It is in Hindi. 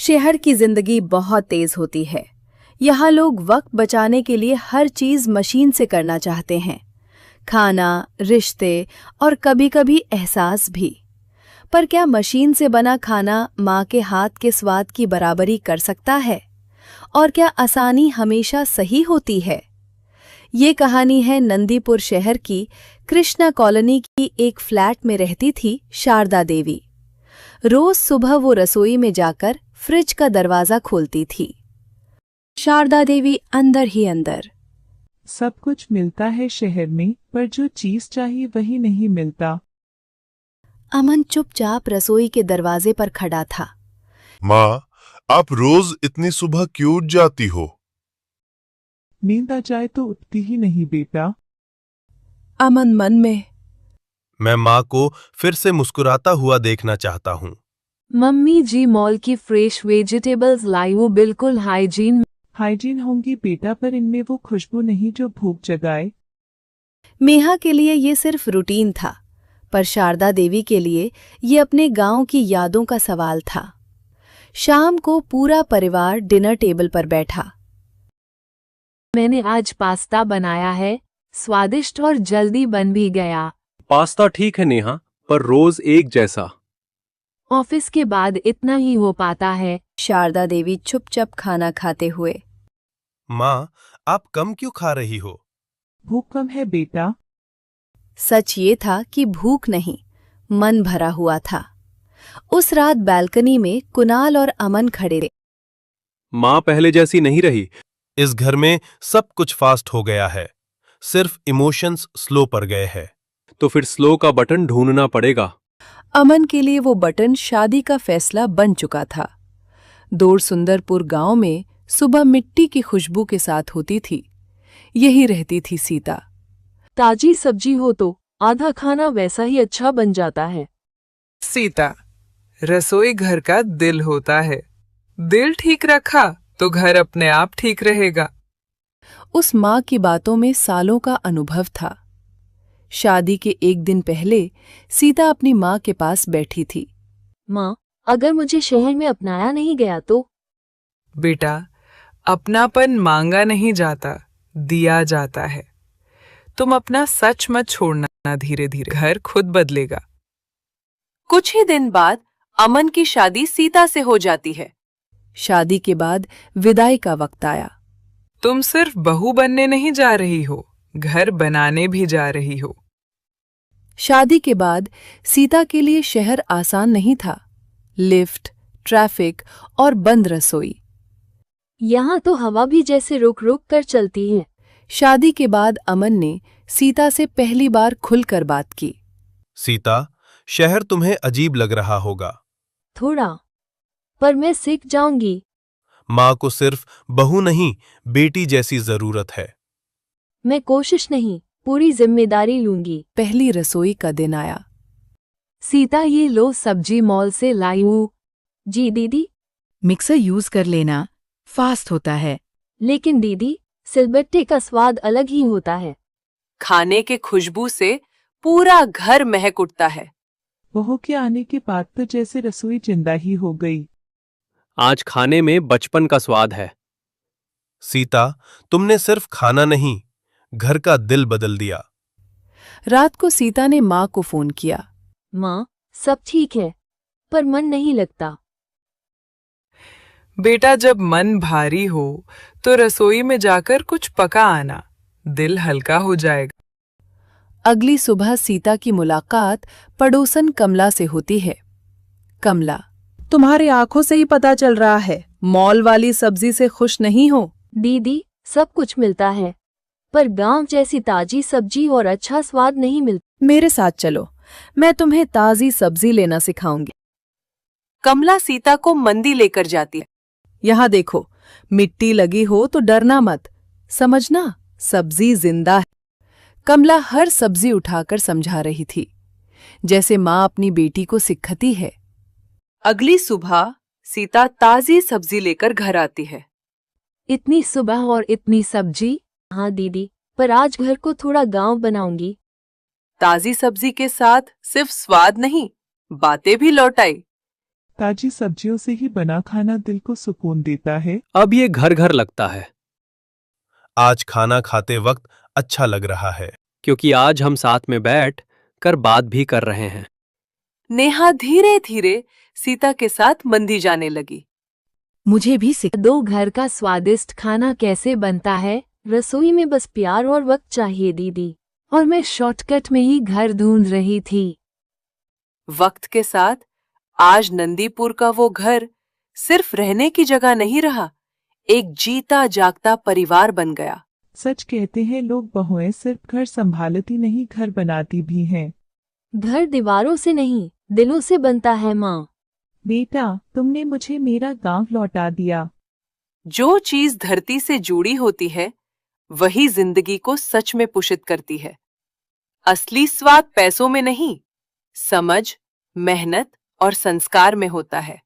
शहर की जिंदगी बहुत तेज होती है। यहाँ लोग वक्त बचाने के लिए हर चीज मशीन से करना चाहते हैं, खाना, रिश्ते और कभी-कभी एहसास भी। पर क्या मशीन से बना खाना माँ के हाथ के स्वाद की बराबरी कर सकता है? और क्या आसानी हमेशा सही होती है? ये कहानी है नंदीपुर शहर की कृष्णा कॉलोनी की एक फ्लैट में रहती थी शारदा देवी। रोज सुबह वो रसोई में जाकर फ्रिज का दरवाजा खोलती थी। शारदा देवी अंदर ही अंदर। सब कुछ मिलता है शहर में, पर जो चीज चाहिए वही नहीं मिलता। अमन चुपचाप रसोई के दरवाजे पर खड़ा था। माँ, आप रोज इतनी सुबह क्यों उठ जाती हो? नींद आ जाए तो उठती ही नहीं बेटा। अमन मन में। मैं माँ को फिर से मुस्कुराता हुआ देखना चाहता हूँ। मम्मी जी मॉल की फ्रेश वेजिटेबल्स लाई, वो बिल्कुल हाइजीन होंगी बेटा, पर इनमें वो खुशबू नहीं जो भूख जगाए। मेहा के लिए ये सिर्फ रूटीन था, पर शारदा देवी के लिए ये अपने गांव की यादों का सवाल था। शाम को पूरा परिवार डिनर टेबल पर बैठा। मैंने आज पास्ता बनाया है, स्वादिष्ट और जल्दी बन भी गया। पास्ता ठीक है नेहा, पर रोज एक जैसा। ऑफिस के बाद इतना ही हो पाता है। शारदा देवी चुपचाप खाना खाते हुए। माँ, आप कम क्यों खा रही हो? भूख कम है बेटा। सच ये था कि भूख नहीं, मन भरा हुआ था। उस रात बालकनी में कुणाल और अमन खड़े थे। माँ पहले जैसी नहीं रही। इस घर में सब कुछ फास्ट हो गया है, सिर्फ इमोशंस स्लो पर गए हैं। तो फिर स्लो का बटन ढूंढना पड़ेगा। अमन के लिए वो बटन शादी का फैसला बन चुका था। दूर सुंदरपुर गांव में सुबह मिट्टी की खुशबू के साथ होती थी। यही रहती थी सीता। ताजी सब्जी हो तो आधा खाना वैसा ही अच्छा बन जाता है। सीता, रसोई घर का दिल होता है। दिल ठीक रखा तो घर अपने आप ठीक रहेगा। उस माँ की बातों में सालों का अनुभव था। शादी के एक दिन पहले सीता अपनी माँ के पास बैठी थी। माँ, अगर मुझे शहर में अपनाया नहीं गया तो? बेटा, अपनापन मांगा नहीं जाता, दिया जाता है। तुम अपना सच मत छोड़ना, धीरे धीरे घर खुद बदलेगा। कुछ ही दिन बाद अमन की शादी सीता से हो जाती है। शादी के बाद विदाई का वक्त आया। तुम सिर्फ बहू बनने नहीं जा रही हो, घर बनाने भी जा रही हो। शादी के बाद सीता के लिए शहर आसान नहीं था। लिफ्ट, ट्रैफिक और बंद रसोई। यहाँ तो हवा भी जैसे रुक रुक कर चलती है। शादी के बाद अमन ने सीता से पहली बार खुलकर बात की। सीता, शहर तुम्हें अजीब लग रहा होगा। थोड़ा, पर मैं सीख जाऊंगी। माँ को सिर्फ बहू नहीं, बेटी जैसी जरूरत है। मैं कोशिश नहीं, पूरी जिम्मेदारी लूंगी। पहली रसोई का दिन आया। सीता, ये लो सब्जी मॉल से लाई हूँ। जी दीदी। मिक्सर यूज कर लेना, फास्ट होता है। लेकिन दीदी, सिलबट्टे का स्वाद अलग ही होता है। खाने के खुशबू से पूरा घर महक उठता है। बहू के आने के बाद तो जैसे रसोई जिंदा ही हो गई। आज खाने में बचपन का स्वाद है। सीता, तुमने सिर्फ खाना नहीं, घर का दिल बदल दिया। रात को सीता ने माँ को फोन किया। माँ, सब ठीक है, पर मन नहीं लगता। बेटा, जब मन भारी हो तो रसोई में जाकर कुछ पका आना, दिल हल्का हो जाएगा। अगली सुबह सीता की मुलाकात पड़ोसन कमला से होती है। कमला, तुम्हारी आंखों से ही पता चल रहा है, मॉल वाली सब्जी से खुश नहीं हो। दीदी, सब कुछ मिलता है, पर गांव जैसी ताजी सब्जी और अच्छा स्वाद नहीं मिलता। मेरे साथ चलो, मैं तुम्हें ताजी सब्जी लेना सिखाऊंगी। कमला सीता को मंदी लेकर जाती है। यहाँ देखो, मिट्टी लगी हो तो डरना मत, समझना, सब्जी जिंदा है। कमला हर सब्जी उठाकर समझा रही थी, जैसे माँ अपनी बेटी को सिखाती है। अगली सुबह सीता ताजी सब्जी लेकर घर आती है। इतनी सुबह और इतनी सब्जी? हाँ दीदी, पर आज घर को थोड़ा गांव बनाऊंगी। ताजी सब्जी के साथ सिर्फ स्वाद नहीं, बातें भी लौट आई। ताजी सब्जियों से ही बना खाना दिल को सुकून देता है। अब ये घर घर लगता है, आज खाना खाते वक्त अच्छा लग रहा है। क्योंकि आज हम साथ में बैठ कर बात भी कर रहे हैं। नेहा धीरे धीरे सीता के साथ मंदी जाने लगी। मुझे भी सिखा दो घर का स्वादिष्ट खाना कैसे बनता है। रसोई में बस प्यार और वक्त चाहिए दीदी, और मैं शॉर्टकट में ही घर ढूंढ रही थी। वक्त के साथ आज नंदीपुर का वो घर सिर्फ रहने की जगह नहीं रहा, एक जीता जागता परिवार बन गया। सच कहते हैं लोग, बहुएं सिर्फ घर संभालती नहीं, घर बनाती भी हैं। घर दीवारों से नहीं, दिलों से बनता है माँ। बेटा, तुमने मुझे मेरा गांव लौटा दिया। जो चीज धरती से जुड़ी होती है वही जिंदगी को सच में पुष्ट करती है। असली स्वाद पैसों में नहीं, समझ, मेहनत और संस्कार में होता है।